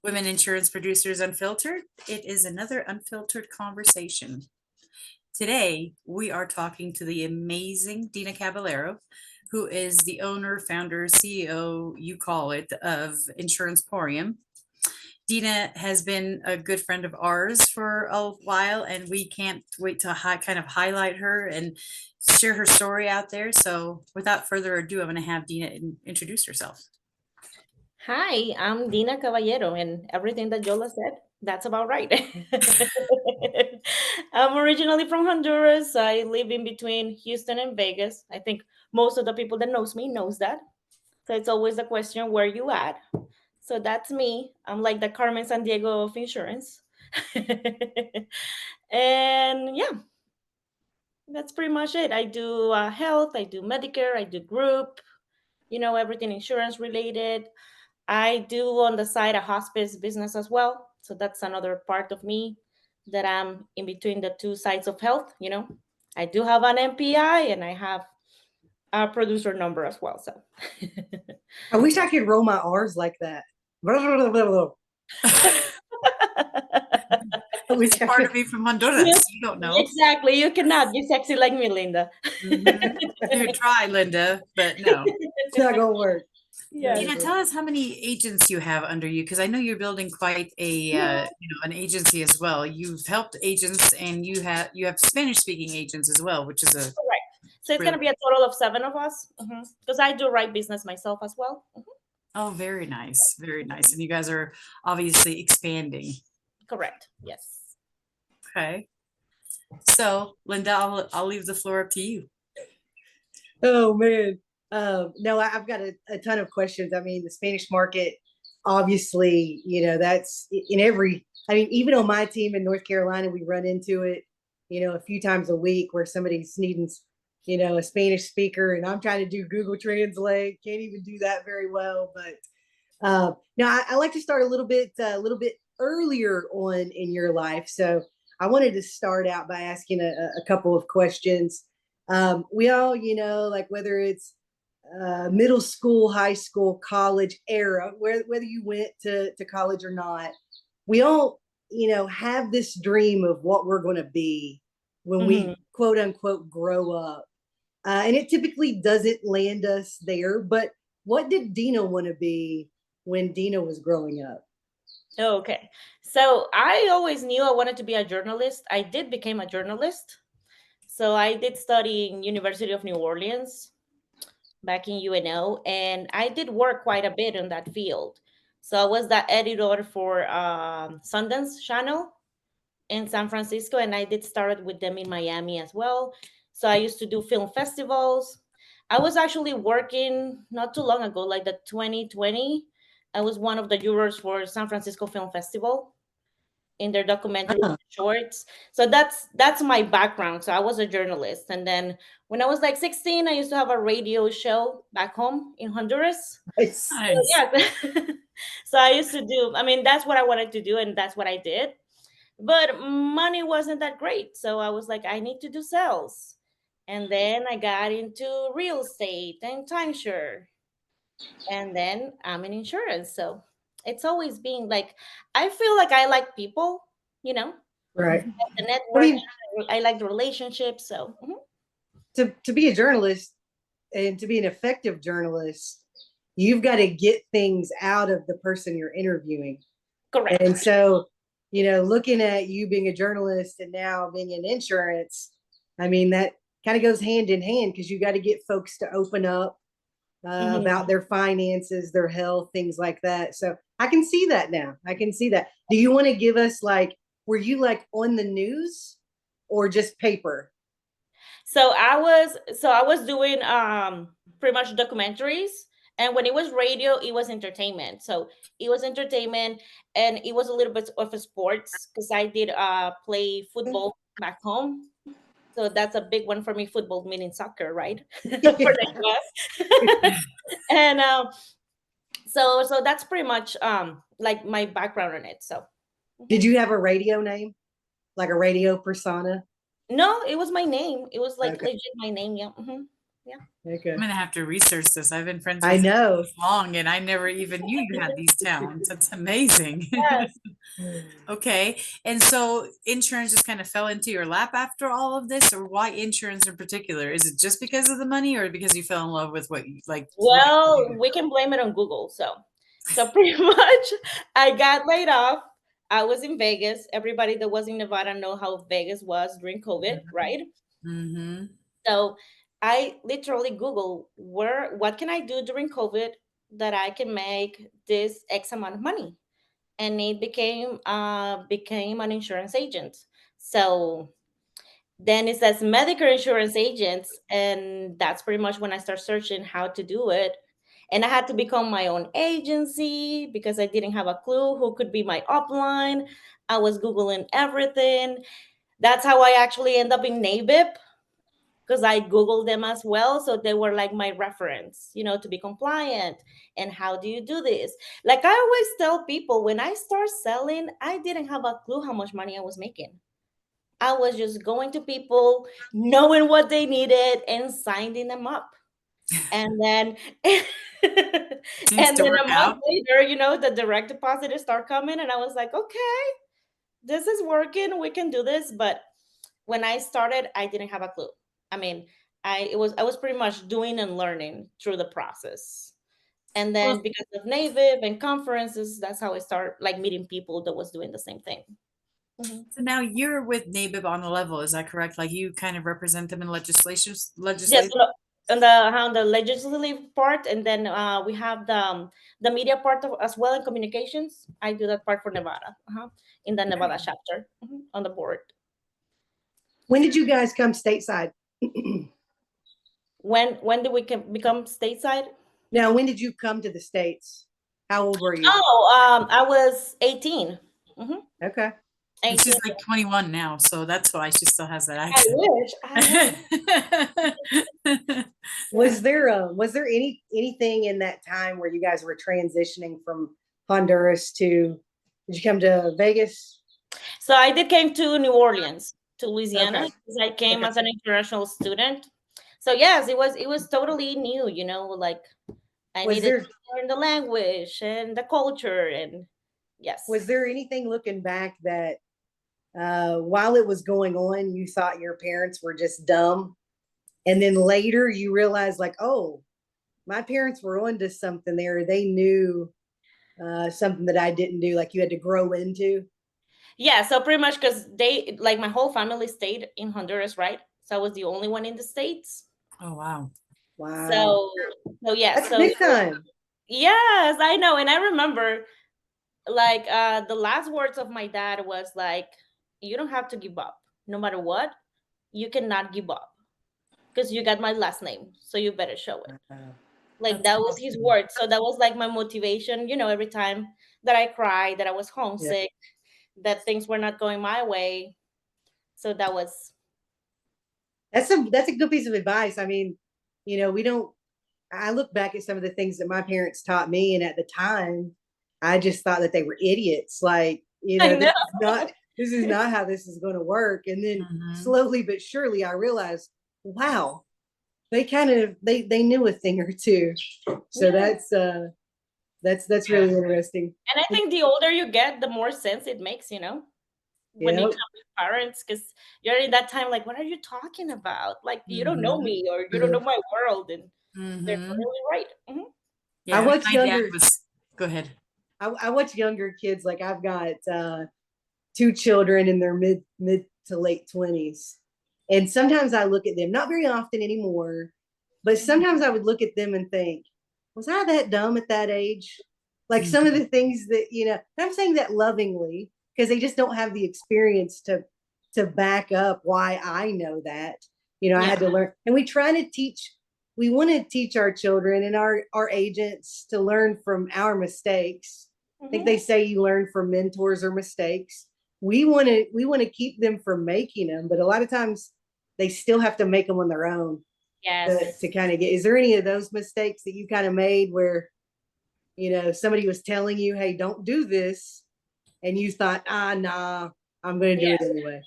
Women Insurance Producers Unfiltered. It is another unfiltered conversation. Today, we are talking to the amazing Dina Caballero, who is the owner, founder, CEO, you call it, of Insuranceporium. Dina has been a good friend of ours for a while, and we can't wait to kind of highlight her and share her story out there. So without further ado, I'm going to have Dina introduce herself. Hi, I'm Dina Caballero, and everything that Yola said, that's about right. I'm originally from Honduras. I live in between Houston and Vegas. I think most of the people that knows me knows that. So it's always the question, where you at? So that's me. I'm like the Carmen San Diego of insurance. And yeah, that's pretty much it. I do health, I do Medicare, I do group, everything insurance related. I do on the side a hospice business as well. So that's another part of me that I'm in between the two sides of health. I do have an MPI and I have a producer number as well. So I wish I could roll my R's like that. It's part of me from Honduras. You don't know. Exactly. You cannot be sexy like me, Linda. You try, Linda, but no. It's not going to work. Yeah. Dina, tell us how many agents you have under you, because I know you're building quite a an agency as well. You've helped agents, and you have Spanish speaking agents as well, which is a correct. So it's going to be a total of 7 of us, because I do write business myself as well. Oh, very nice, very nice. And you guys are obviously expanding. Correct. Yes. Okay. So, Linda, I'll leave the floor up to you. Oh man. No, I've got a ton of questions. I mean, the Spanish market, obviously, that's in even on my team in North Carolina, we run into it, a few times a week where somebody's needing, a Spanish speaker, and I'm trying to do Google Translate. Can't even do that very well. But now I like to start a little bit earlier on in your life. So I wanted to start out by asking a couple of questions. We all, like whether it's middle school, high school, college era, whether you went to college or not, we all, have this dream of what we're going to be when we quote unquote grow up. And it typically doesn't land us there. But what did Dina want to be when Dina was growing up? Okay. So I always knew I wanted to be a journalist. I did become a journalist. So I did study in University of New Orleans back in UNO, and I did work quite a bit in that field. So I was the editor for Sundance Channel in San Francisco, and I did start with them in Miami as well. So I used to do film festivals. I was actually working not too long ago, like the 2020. I was one of the jurors for San Francisco Film Festival in their documentary shorts. So that's my background. So I was a journalist. And then when I was like 16, I used to have a radio show back home in Honduras. Nice. So, yeah. So I used to do, that's what I wanted to do, and that's what I did. But money wasn't that great. So I was like, I need to do sales. And then I got into real estate and timeshare. And then I'm in insurance. So it's always been like, I feel like I like people, Right. the network. I like the relationship. So to be a journalist and to be an effective journalist, you've got to get things out of the person you're interviewing. Correct. And so, looking at you being a journalist and now being in insurance, that kind of goes hand in hand, because you got to get folks to open up about their finances, their health, things like that. So I can see that now. I can see that. Do you want to give us, were you on the news or just paper? So I was doing pretty much documentaries. And when it was radio, it was entertainment. So it was entertainment, and it was a little bit of a sports, because I did play football back home. So that's a big one for me. Football meaning soccer, right? For the US. And so that's pretty much like my background on it. So did you have a radio name, like a radio persona? No, it was my name. It was like legit my name. Yeah. Okay. I'm gonna have to research this. I've been friends I with you know. this long, and I never even knew you had these talents. That's amazing. Yes. Okay, and so insurance just kind of fell into your lap after all of this, or why insurance in particular? Is it just because of the money, or because you fell in love with what you like? What you Well, do? we can blame it on Google. So pretty much, I got laid off. I was in Vegas. Everybody that was in Nevada know how Vegas was during COVID, right? Mm-hmm. So I literally Google what can I do during COVID that I can make this X amount of money, and it became an insurance agent. So then it says medical insurance agents, and that's pretty much when I start searching how to do it. And I had to become my own agency because I didn't have a clue who could be my upline. I was googling everything. That's how I actually end up in NABIP, because I Googled them as well. So they were like my reference, to be compliant. And how do you do this? Like I always tell people, when I start selling, I didn't have a clue how much money I was making. I was just going to people, knowing what they needed and signing them up. And then Seems and to then work a month out. later, the direct depositors start coming, and I was like, okay, this is working. We can do this. But when I started, I didn't have a clue. I mean, I was pretty much doing and learning through the process. And then Well, because of NAVIP and conferences, that's how I started like meeting people that was doing the same thing. Mhm. so now you're with NABIB on the level, is that correct? Like you kind of represent them in Yes, legislation. on the legislative part, and then we have the media part as well in communications. I do that part for Nevada, in the Nevada chapter, on the board. When did you guys come stateside? When did we become stateside? Now, when did you come to the States? How old were you? Oh, I was 18. Mhm, Okay. And she's 18. like 21 now, so that's why she still has that I wish. I wish. accent. Was there anything in that time where you guys were transitioning from Honduras to? Did you come to Vegas? So I did came to New Orleans, to Louisiana, Okay. because I came Okay. as an international student. So yes, it was totally new, like I Was needed there to learn the language and the culture, and yes. was there anything looking back that while it was going on, you thought your parents were just dumb, and then later you realized like, oh, my parents were onto something there. They knew something that I didn't do, like you had to grow into. Yeah, so pretty much because they like my whole family stayed in Honduras, right? So I was the only one in the States. Oh, wow. Wow, So yeah, that's so big time. yes, I know. And I remember like the last words of my dad was like, you don't have to give up. No matter what, you cannot give up because you got my last name. So you better show it. Like That's that was his awesome. word. So that was like my motivation, every time that I cried, that I was Yeah, homesick, that things were not going my way. So that was that's a good piece of advice. I mean, we don't. I look back at some of the things that my parents taught me, and at the time, I just thought that they were idiots. Like, I this know. is not how this is going to work. And then Mhm. slowly but surely, I realized, wow, they kind of they knew a thing or two. So Yeah. that's Yeah. really interesting. And I think the older you get, the more sense it makes, when you Yeah. come with parents, because you're in that time, like, what are you talking about? Like, you don't know Mhm. me or you don't know my world. And they're Mhm. totally right. I Yeah, watch my dad younger. was go ahead. I watch younger kids. Like I've got two children in their mid to late 20s, and sometimes I look at them. Not very often anymore, but sometimes I would look at them and think, was I that dumb at that age? Like some of Mhm. the things that I'm saying that lovingly because they just don't have the experience to back up why I know that. I Yeah. had to learn, and we want to teach our children and our agents to learn from our mistakes. I think Mhm. they say you learn from mentors or mistakes. We want to keep them from making them, but a lot of times they still have to make them on their own to Yes. kind of get. Is there any of those mistakes that you kind of made where somebody was telling you, hey, don't do this, and you thought, nah, I'm going to do Yeah. it anyway?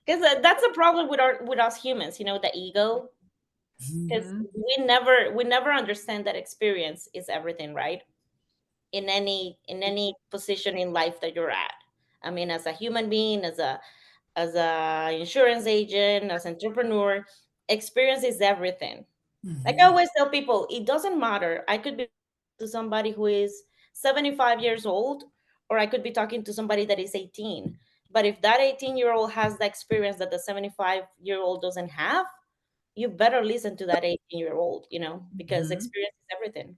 Because that's the problem with us humans, the ego. because Mhm. we never understand that experience is everything, right? In any position in life that you're at. I mean, as a human being, as a insurance agent, as entrepreneur, experience is everything. Like I Mhm. always tell people, it doesn't matter. I could be to somebody who is 75 years old, or I could be talking to somebody that is 18. But if that 18-year-old has the experience that the 75-year-old doesn't have, you better listen to that 18-year-old, because Mhm. experience is everything.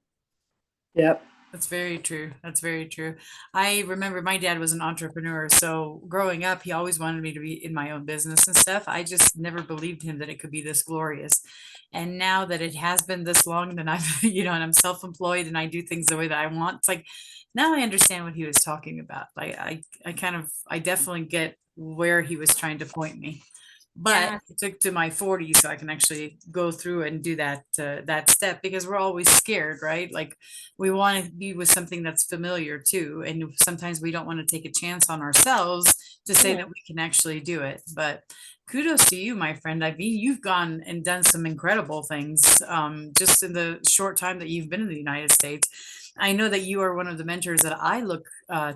Yep. That's very true. That's very true. I remember my dad was an entrepreneur. So growing up, he always wanted me to be in my own business and stuff. I just never believed him that it could be this glorious. And now that it has been this long, then I've, and I'm self-employed and I do things the way that I want. It's like now I understand what he was talking about. I definitely get where he was trying to point me. But Yeah. it took to my 40s so I can actually go through and do that step because we're always scared, right? Like we want to be with something that's familiar too, and sometimes we don't want to take a chance on ourselves to say Mhm. that we can actually do it. But kudos to you, my friend. I mean, you've gone and done some incredible things just in the short time that you've been in the United States. I know that you are one of the mentors that I look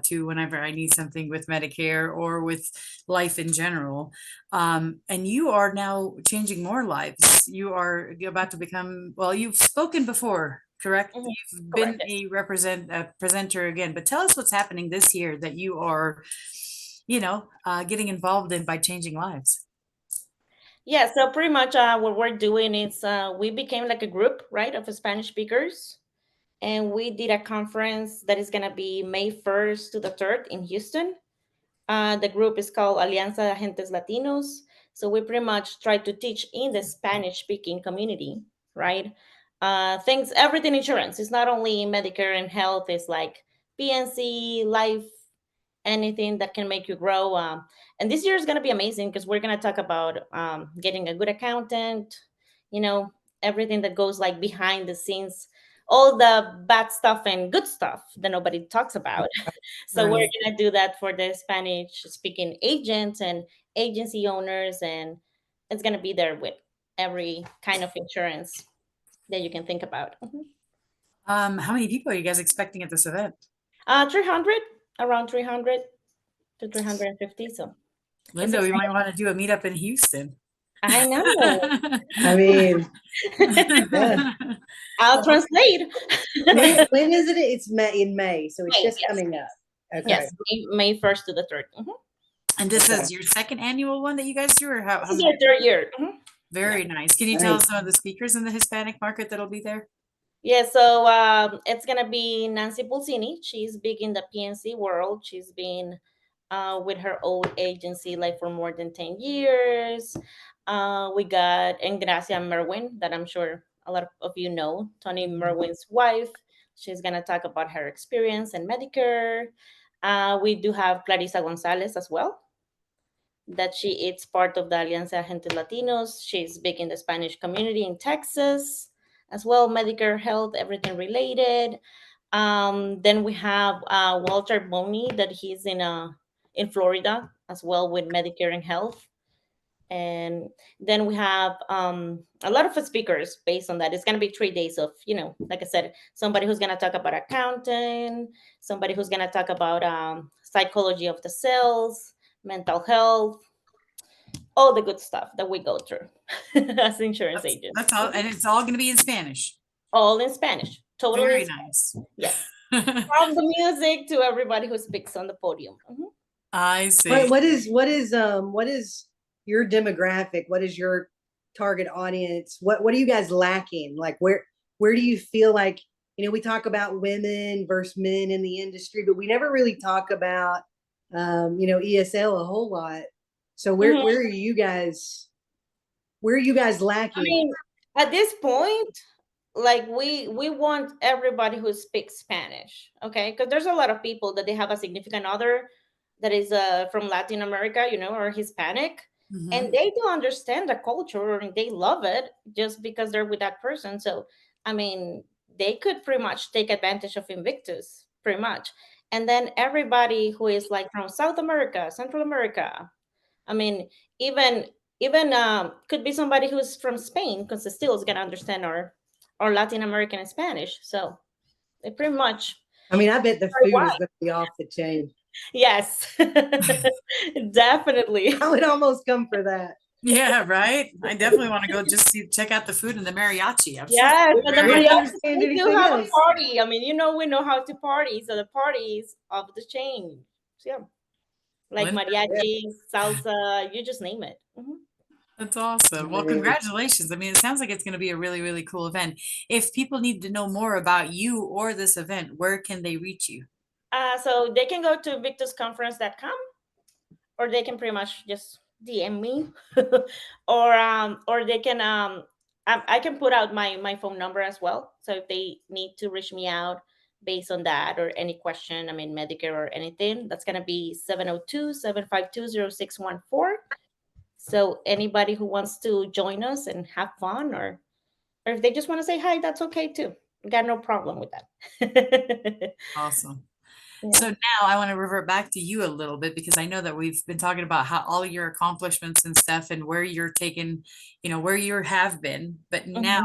to whenever I need something with Medicare or with life in general. And you are now changing more lives. You are about to become, well, you've spoken before, correct? Mhm. You've Correct. been Yes. a presenter again, but tell us what's happening this year that you are, getting involved in by changing lives. Yeah, so pretty much what we're doing is we became like a group, right, of Spanish speakers. And we did a conference that is going to be May 1st to the 3rd in Houston. The group is called Alianza de Agentes Latinos. So we pretty much try to teach in the Spanish speaking community, right? Things, everything insurance. It's not only Medicare and health, it's like PNC, life, anything that can make you grow. And this year is going to be amazing because we're going to talk about getting a good accountant, you know, everything that goes like behind the scenes, all the bad stuff and good stuff that nobody talks about. So we're Right. going to do that for the Spanish speaking agents and agency owners. And it's going to be there with every kind of insurance that you can think about. Mhm. How many people are you guys expecting at this event? 300, around 300 to 350. So it's Linda, we exciting. might want to do a meetup in Houston. I know. I mean, yeah. I'll translate. When is it? It's May, in May, so it's May, just yes. coming up. Okay. Yes, May 1st to the 3rd. Mhm. And this Okay. is your second annual one that you guys do, or how This is many? our 3rd year. Mhm. Yeah. Very nice. Can you tell us Nice. some of the speakers in the Hispanic market that'll be there? Yeah, so it's gonna be Nancy Pulsini. She's big in the PNC world. She's been with her own agency like for more than 10 years. We got Engracia Merwin, that I'm sure a lot of you know, Tony Merwin's wife. She's gonna talk about her experience in Medicare. We do have Clarissa Gonzalez as well, that she is part of the Alianza Agentes Latinos. She's big in the Spanish community in Texas as well, Medicare, health, everything related. Then we have Walter Boney, that he's in Florida as well with Medicare and health. And then we have a lot of speakers based on that. It's going to be 3 days of, like I said, somebody who's going to talk about accounting, somebody who's going to talk about psychology of the cells, mental health, all the good stuff that we go through as insurance That's agents. all, and it's all going to be in Spanish. All in Spanish, totally in Very Spanish. nice. Yes. From the music to everybody who speaks on the podium. Mhm. I see. What is your demographic? What is your target audience? What are you guys lacking? Like where do you feel like, we talk about women versus men in the industry, but we never really talk about ESL a whole lot. So Mhm. where are you guys I lacking? mean, at this point, like we want everybody who speaks Spanish, okay? Because there's a lot of people that they have a significant other that is from Latin America, or Hispanic, and Mhm. they do understand the culture and they love it just because they're with that person. So, I mean, they could pretty much take advantage of Invictus, pretty much. And then everybody who is like from South America, Central America, I mean, even even could be somebody who's from Spain, because still is gonna understand our Latin American and Spanish. So they pretty much I mean, I bet the very food is wide. going to be off the chain. Yes, definitely. I would almost come for that. Yeah, right. I definitely want to go just check out the food and the mariachi. I'm sure. Yes, and the We didn't mariachi, understand we do anything have a else. party. I mean, we know how to party, so the parties of the chain. So, yeah, like Linda, mariachi, salsa, you just name it. that's awesome. Well, congratulations. I mean, it sounds like it's going to be a really, really cool event. If people need to know more about you or this event, where can they reach you? So they can go to victusconference.com, or they can pretty much just DM me, or they can I can put out my phone number as well. So if they need to reach me out based on that or any question, I mean Medicare or anything, that's gonna be 702-752-0614. So anybody who wants to join us and have fun, or if they just want to say hi, that's okay too. Got no problem with that. Awesome. Yeah. So now I want to revert back to you a little bit, because I know that we've been talking about how all your accomplishments and stuff and where you're taking, where you have been, but now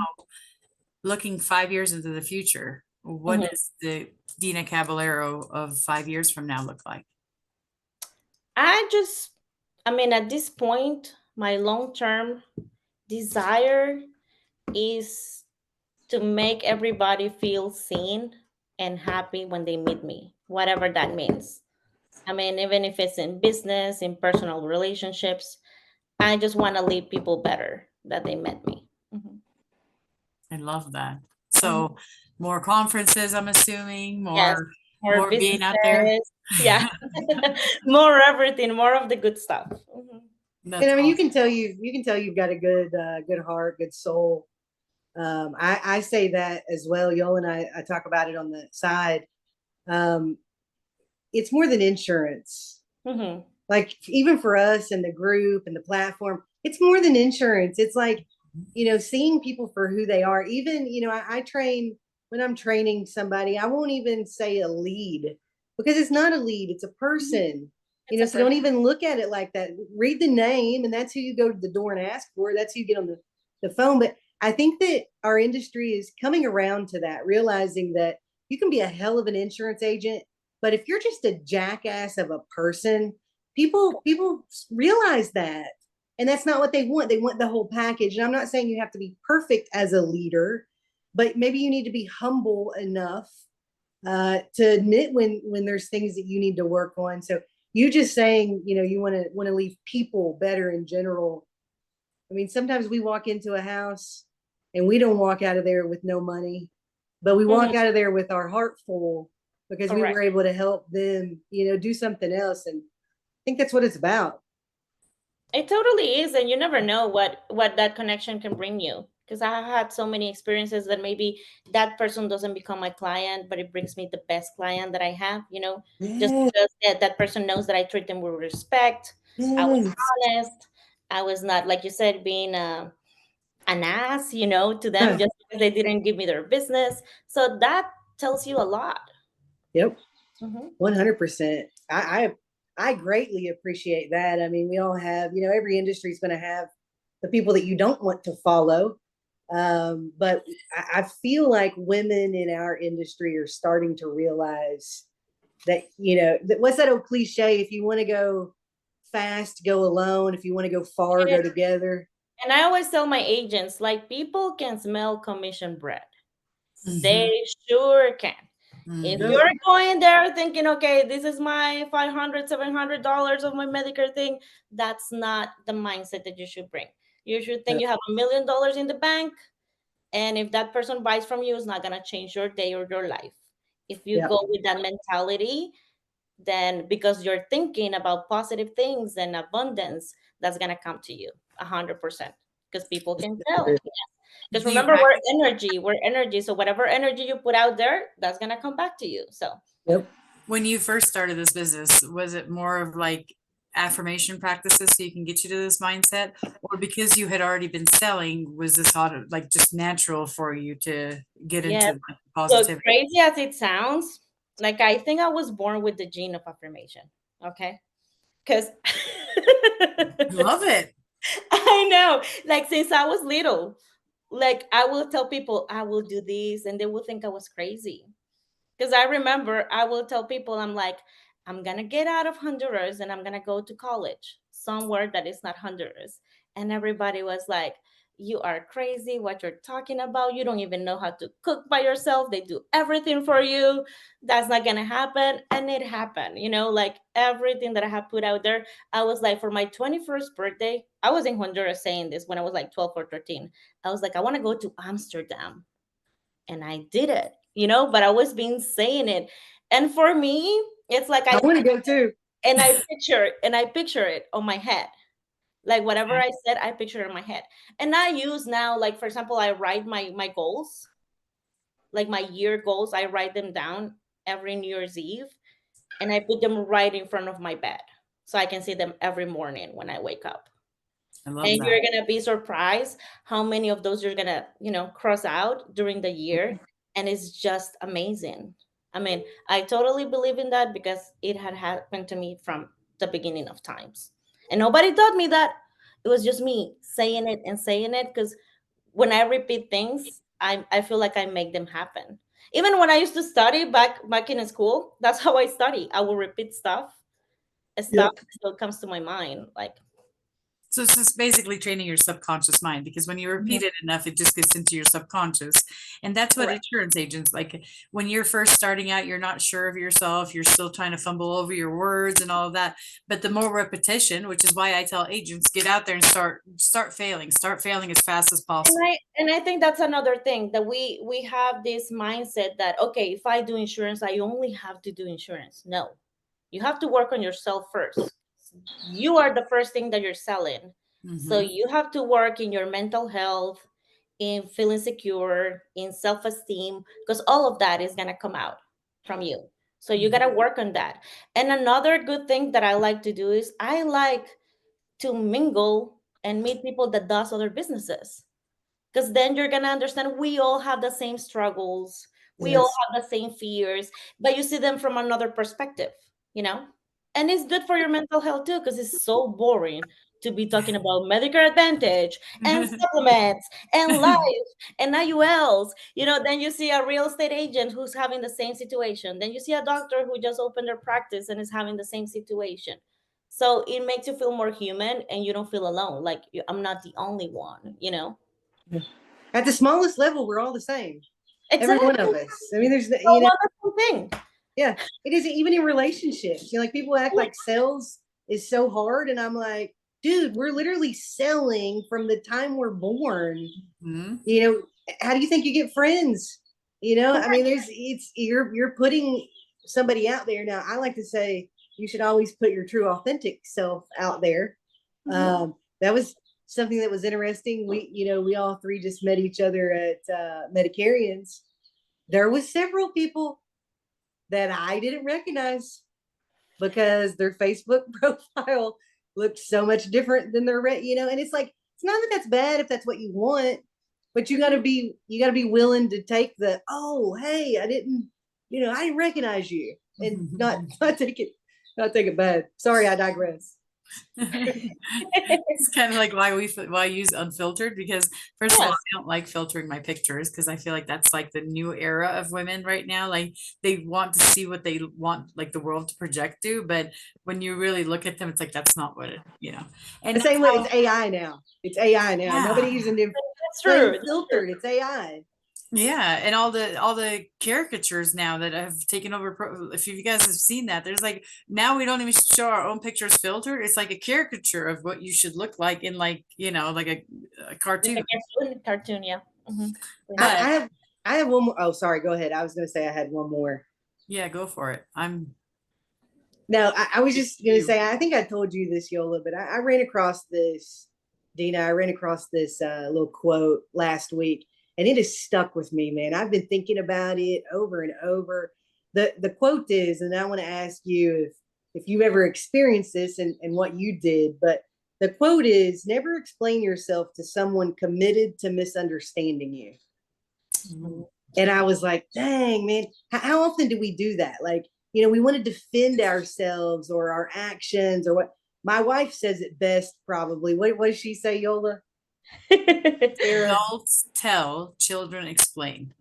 looking 5 years into the future, what Mhm. does the Dina Caballero of 5 years from now look like? I mean, at this point, my long-term desire is to make everybody feel seen and happy when they meet me, whatever that means. I mean, even if it's in business, in personal relationships, I just want to leave people better that they met me. Mhm. I love that. Mhm. So more conferences, I'm assuming, Yes, more more being out there. businesses. Yeah, more everything, more of the good stuff. Mhm. That's And I mean, you awesome. can tell you've got a good heart, good soul. I say that as well. Y'all and I talk about it on the side. Um, it's more than insurance. Mhm. Like even for us and the group and the platform, it's more than insurance. It's like, seeing people for who they are. Even, I train when I'm training somebody, I won't even say a lead because it's not a lead, it's a person. It's a So don't person. even look at it like that. Read the name, and that's who you go to the door and ask for. That's who you get on the phone. But I think that our industry is coming around to that, realizing that you can be a hell of an insurance agent, but if you're just a jackass of a person, people realize that, and that's not what they want. They want the whole package. And I'm not saying you have to be perfect as a leader, but maybe you need to be humble enough to admit when there's things that you need to work on. So you just saying, you want to leave people better in general. I mean, sometimes we walk into a house and we don't walk out of there with no money, but we walk Mhm. out of there with our heart full because we Correct. were able to help them, do something else. And I think that's what it's about. It totally is, and you never know what that connection can bring you. Because I have had so many experiences that maybe that person doesn't become my client, but it brings me the best client that I have. Just Yes, because that person knows that I treat them with respect. I was yes. honest. I was not, like you said, being an ass, to them just because they didn't give me their business. So that tells you a lot. Yep, Mhm. 100%. I greatly appreciate that. I mean, we all have, every industry is going to have the people that you don't want to follow. But I feel like women in our industry are starting to realize that, what's that old cliche? If you want to go fast, go alone. If you want to go far, go together. And I always tell my agents, like, people can smell commission bread. Mhm. They sure can. If Mhm. you're going there thinking, okay, this is my $500, $700 of my Medicare thing, that's not the mindset that you should bring. You should think you have $1 million in the bank, and if that person buys from you, it's not gonna change your day or your life. If you Yeah. go with that mentality, then because you're thinking about positive things and abundance, that's gonna come to you 100%. Because people can tell. Because Do you remember, practice? we're energy. We're energy. So whatever energy you put out there, that's gonna come back to you. So Yep. When you first started this business, was it more of like affirmation practices so you can get you to this mindset, or because you had already been selling, was this like just natural for you to get yeah. into like So positivity? crazy as it sounds, like I think I was born with the gene of affirmation. Okay. Because Love it. I know. Like since I was little, like I will tell people I will do this, and they will think I was crazy. Because I remember I will tell people, I'm like, I'm gonna get out of Honduras and I'm gonna go to college somewhere that is not Honduras. And everybody was like, you are crazy, what you're talking about. You don't even know how to cook by yourself. They do everything for you. That's not gonna happen. And it happened, like everything that I have put out there. I was like, for my 21st birthday, I was in Honduras saying this when I was like 12 or 13. I was like, I wanna go to Amsterdam, and I did it, but I was being saying it. And for me, it's like I want to go too. I picture it on my head. Like whatever I said, I picture it in my head. And I use now, like for example, I write my goals, like my year goals, I write them down every New Year's Eve, and I put them right in front of my bed so I can see them every morning when I wake up. I love And that. you're gonna be surprised how many of those you're gonna, cross out during the year. And it's just amazing. I mean, I totally believe in that because it had happened to me from the beginning of times. And nobody taught me that. It was just me saying it and saying it, because when I repeat things, I feel like I make them happen. Even when I used to study back in school, that's how I study. I will repeat stuff, and stuff Yep. still comes to my mind. Like, So it's just basically training your subconscious mind, because when you repeat it enough, it just gets into your subconscious. And that's what correct. insurance agents like. When you're first starting out, you're not sure of yourself. You're still trying to fumble over your words and all of that. But the more repetition, which is why I tell agents, get out there and start failing. Start failing as fast as And possible. I think that's another thing that we have this mindset that, okay, if I do insurance, I only have to do insurance. No, you have to work on yourself first. You are the first thing that you're selling. So Hmm. you have to work in your mental health, in feeling secure, in self-esteem, because all of that is gonna come out from you. So you gotta work on that. And another good thing that I like to do is I like to mingle and meet people that does other businesses, because then you're gonna understand we all have the same struggles, we all Yes. have the same fears, but you see them from another perspective, you know and it's good for your mental health too, because it's so boring to be talking about Medicare Advantage and supplements and life and IULs. Then you see a real estate agent who's having the same situation, then you see a doctor who just opened their practice and is having the same situation. So it makes you feel more human, and you don't feel alone, like I'm not the only one. At the smallest level, we're all the same. Every one Exactly. of us. I mean, there's, So wonderful thing. yeah, it isn't even in relationships. Like people act like sales is so hard. And I'm like, dude, we're literally selling from the time we're born. Mhm. How do you think you get friends? I mean, you're putting somebody out there. Now, I like to say you should always put your true authentic self out there. Mhm. That was something that was interesting. We all three just met each other at Medicarians. There was several people that I didn't recognize because their Facebook profile looked so much different than and it's like, it's not that that's bad if that's what you want, but you gotta be willing to take oh, hey, I didn't recognize you, and not take it bad. Sorry, I digress. It's kind of like why I use Unfiltered, because first of all, Yes. I don't like filtering my pictures, because I feel like that's like the new era of women right now. Like they want to see what they want, like the world to project to, but when you really look at them, it's like that's not what it. And The that's same way how, it's AI now. It's AI now. yeah. Nobody using the That's true. plain That's true. filtered. It's AI. Yeah, and all the caricatures now that have taken over. If you guys have seen that, there's like now we don't even show our own pictures filtered. It's like a caricature of what you should look like in like like a Like cartoon. a cartoon, yeah. Mhm. I, But I have I have one more. Oh, sorry. Go ahead. I was going to say I had one more. yeah, go for it. I'm No, I was just going to you. say, I think I told you this, Yola, but I ran across this, Dina. I ran across this little quote last week, and it has stuck with me, man. I've been thinking about it over and over. The quote is, and I want to ask you if you've ever experienced this and what you did, but the quote is, never explain yourself to someone committed to misunderstanding you. Mm. And I was like, dang, man, how often do we do that? Like, we want to defend ourselves or our actions or what. my wife says it best, probably. What does she say, Yola? Sarah? Adults tell, children explain.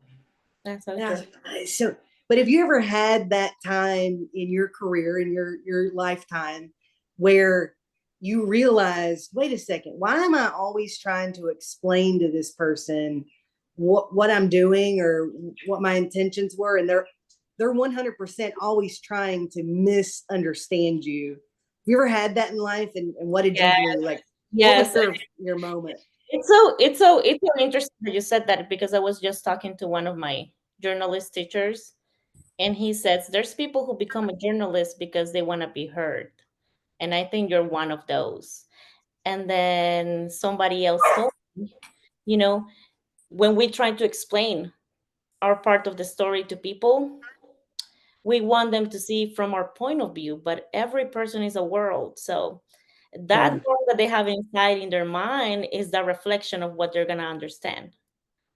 That's so Yeah. true. So, but have you ever had that time in your career, in your lifetime, where you realize, wait a second, why am I always trying to explain to this person what I'm doing or what my intentions were, and they're 100% always trying to misunderstand you. Have you ever had that in life, and what did you Yeah. do? Like, what was Yes. your moment? It's so interesting that you said that, because I was just talking to one of my journalist teachers, and he says there's people who become a journalist because they want to be heard, and I think you're one of those. And then somebody else told me, you know, when we try to explain our part of the story to people, we want them to see from our point of view, but every person is a world. So that Yeah. world that they have inside in their mind is the reflection of what they're going to understand.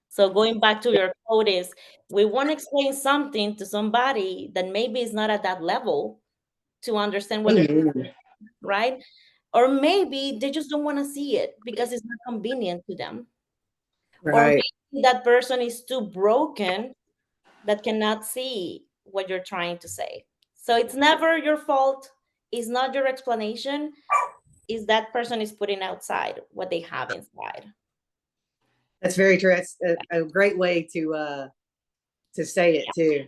So going back to your quote is, we want to explain something to somebody that maybe is not at that level to understand what they're, Amen. right? Or maybe they just don't want to see it because it's not convenient to them. Or Right. maybe that person is too broken that cannot see what you're trying to say. So it's never your fault. It's not your explanation. Is that person is putting outside what they have inside. That's very true. That's a great way to say it too.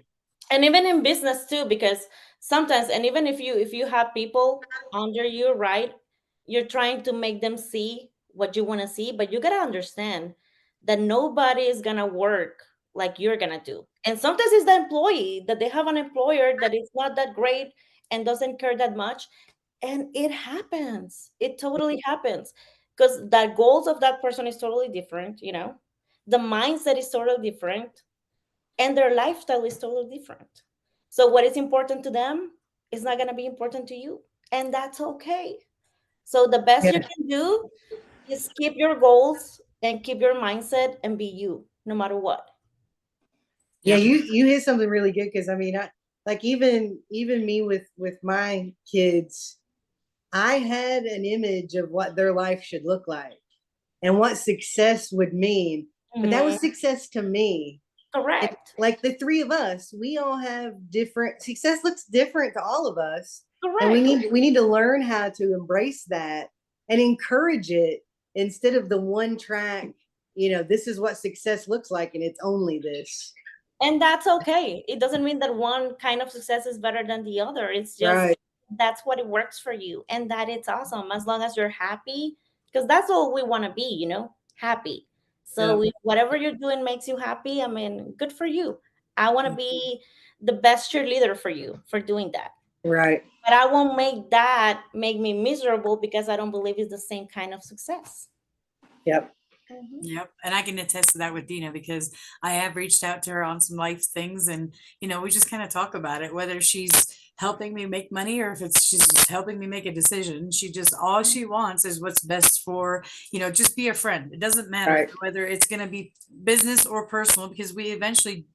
And even in business too, because sometimes, and even if you have people under you, right, you're trying to make them see what you want to see, but you got to understand that nobody is going to work like you're going to do. And sometimes it's the employee that they have an employer that is not that great and doesn't care that much, and it happens. It totally happens, because the goals of that person is totally different, the mindset is totally different, and their lifestyle is totally different. So what is important to them is not going to be important to you, and that's okay. So the best you Yeah. can do is keep your goals and keep your mindset and be you no matter what. Yeah, Yep. you hit something really good, because I mean, I like, even me with my kids, I had an image of what their life should look like and what success would mean, but that was Mhm. success to me. And Correct. like the three of us, we all have different success, looks different to all of us, and we Correct. need to learn how to embrace that and encourage it, instead of the one track. This is what success looks like, and it's only this. And that's okay. It doesn't mean that one kind of success is better than the other. It's just Right. that's what it works for you. And that it's awesome as long as you're happy, because that's all we want to be, happy. Yeah. So if whatever you're doing makes you happy, I mean, good for you. I want to be the best cheerleader for you for doing that. Right. But I won't make that make me miserable because I don't believe it's the same kind of success. Yep. Mhm. Yep. And I can attest to that with Dina, because I have reached out to her on some life things, and we just kind of talk about it, whether she's helping me make money or if it's she's just helping me make a decision. She just all she wants is what's best for, just be a friend. It doesn't matter Right. whether it's going to be business or personal, because we eventually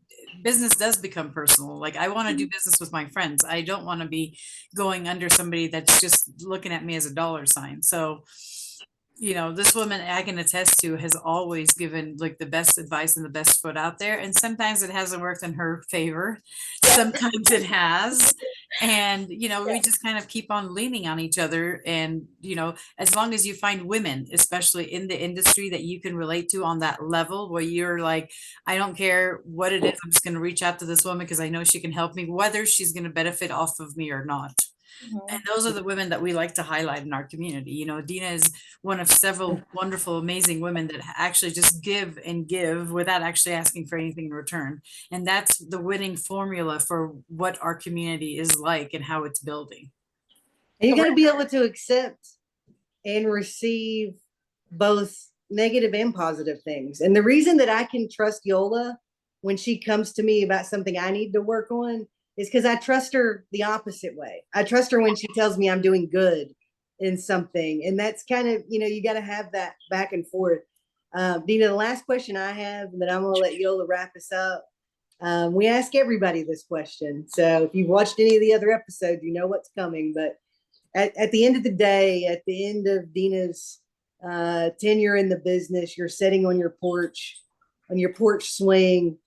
business does become personal. Like, I want to do business with my friends. I don't want to be going under somebody that's just looking at me as a dollar sign. So this woman, I can attest to, has always given like the best advice and the best foot out there. And sometimes it hasn't worked in her favor. Yeah. Sometimes it has. And, we just kind of keep on leaning on each other. And, as long as you find women, especially in the industry, that you can relate to on that level where you're like, I don't care what it is, I'm just going to reach out to this woman because I know she can help me, whether she's going to benefit off of me or not. And Mhm. those are the women that we like to highlight in our community. Dina is one of several wonderful, amazing women that actually just give and give without actually asking for anything in return. And that's the winning formula for what our community is like and how it's building. And you got to be able to accept and receive both negative and positive things. And the reason that I can trust Yola when she comes to me about something I need to work on is because I trust her the opposite way. I trust her when she tells me I'm doing good in something. And that's kind of, you got to have that back and forth. Dina, the last question I have, and then I'm going to let Yola wrap us up. We ask everybody this question. So if you've watched any of the other episodes, you know what's coming. But at the end of the day, at the end of Dina's tenure in the business, you're sitting on your porch swing,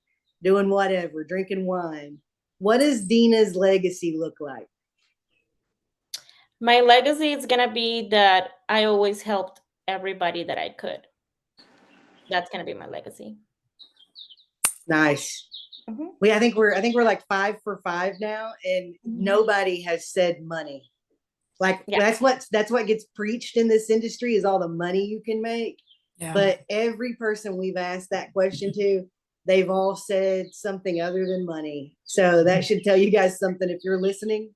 doing whatever, drinking wine. What does Dina's legacy look like? My legacy is gonna be that I always helped everybody that I could. That's gonna be my legacy. Nice. Mhm. I think we're like 5 for 5 now, and nobody has said money. Like Yeah. that's what gets preached in this industry is all the money you can make. Yeah. But every person we've asked that question to, they've all said something other than money. So that should tell you guys something. If you're listening,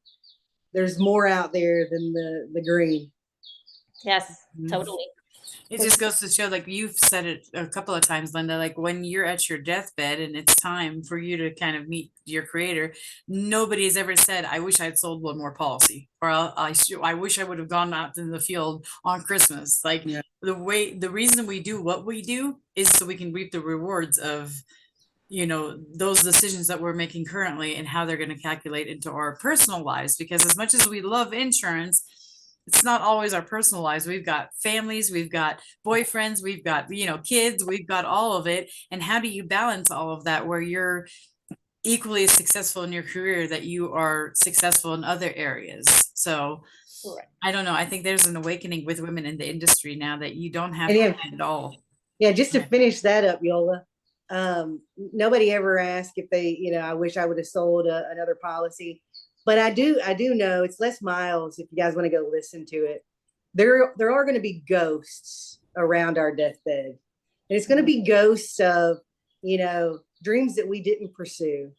there's more out there than the green. Yes, Mhm. totally. It just goes to show, like you've said it a couple of times, Linda, like when you're at your deathbed and it's time for you to kind of meet your creator, nobody has ever said, I wish I'd sold one more policy, or I wish I would have gone out in the field on Christmas. Like Yeah. the reason we do what we do is so we can reap the rewards of, you know, those decisions that we're making currently and how they're going to calculate into our personal lives. Because as much as we love insurance, it's not always our personal lives. We've got families, we've got boyfriends, we've got, you know, kids, we've got all of it. And how do you balance all of that where you're equally as successful in your career that you are successful in other areas? So Correct. I don't know. I think there's an awakening with women in the industry now that you don't have And to yeah, plan it all. yeah, just to finish that up, Yola. Nobody ever asked if they, you know, I wish I would have sold another policy, but I do know it's Les Miles. If you guys want to go listen to it, there are going to be ghosts around our deathbed, and it's going to be ghosts of, you know, dreams that we didn't pursue,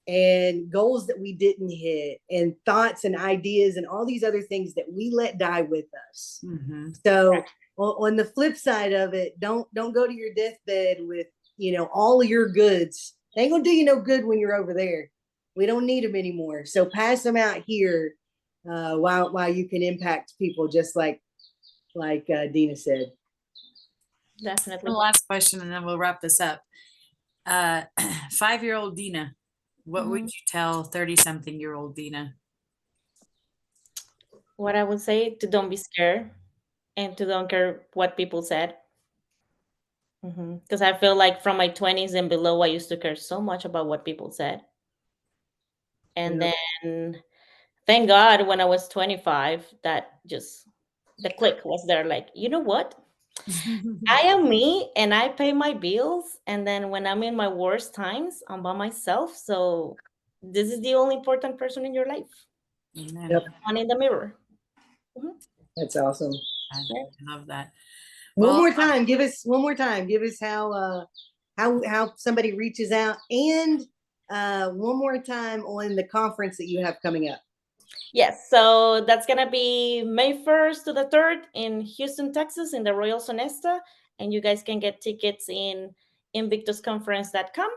and goals that we didn't hit, and thoughts and ideas and all these other things that we let die with us. Mm-hmm. So on the flip side of it, don't go to your deathbed with, you know, all of your goods. They ain't gonna do you no good when you're over there. We don't need them anymore. So pass them out here while you can impact people, just like Dina said. Definitely. The last question, and then we'll wrap this up. 5-year-old Dina, what would you tell 30-something-year-old Dina? What I would say to don't be scared and to don't care what people said. Because I feel like from my 20s and below, I used to care so much about what people said. And Yep. then thank God when I was 25, that just the click was there. Like, you know what? I am me and I pay my bills. And then when I'm in my worst times, I'm by myself. So this is the only important person in your life. Amen. Yep. One in the mirror. That's awesome. I love that. One Well, more time, give us how somebody reaches out, and one more time on the conference that you have coming up. Yes, so that's gonna be May 1st to the 3rd in Houston, Texas, in the Royal Sonesta, and you guys can get tickets in invictusconference.com.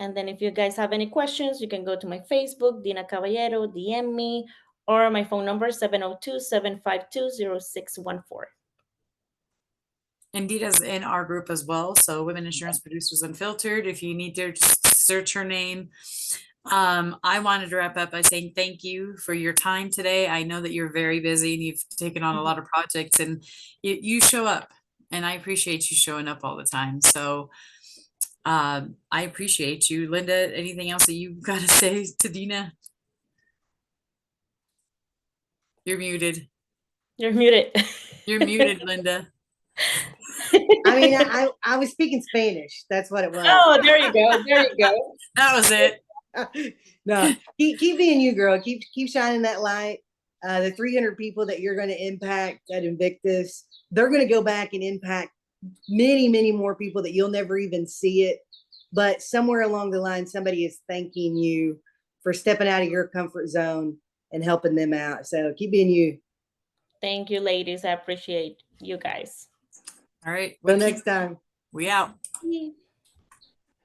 And then if you guys have any questions, you can go to my Facebook, Dina Caballero, DM me, or my phone number 702-752-0614. and Dina's in our group as well. So Women Insurance Producers Unfiltered. If you need to just search her name. I wanted to wrap up by saying thank you for your time today. I know that you're very busy and you've taken on a lot of projects, and you show up, and I appreciate you showing up all the time. So I appreciate you. Linda, anything else that you've got to say to Dina? You're muted. You're muted. You're muted, Linda. I mean, I was speaking Spanish. That's what it was. Oh, there you go. There you go. That was it. No, keep being you, girl. Keep shining that light. The 300 people that you're going to impact at Invictus, they're going to go back and impact many, many more people that you'll never even see it. But somewhere along the line, somebody is thanking you for stepping out of your comfort zone and helping them out. So keep being you. Thank you, ladies. I appreciate you guys. All right. Till next time. We out. Yeah.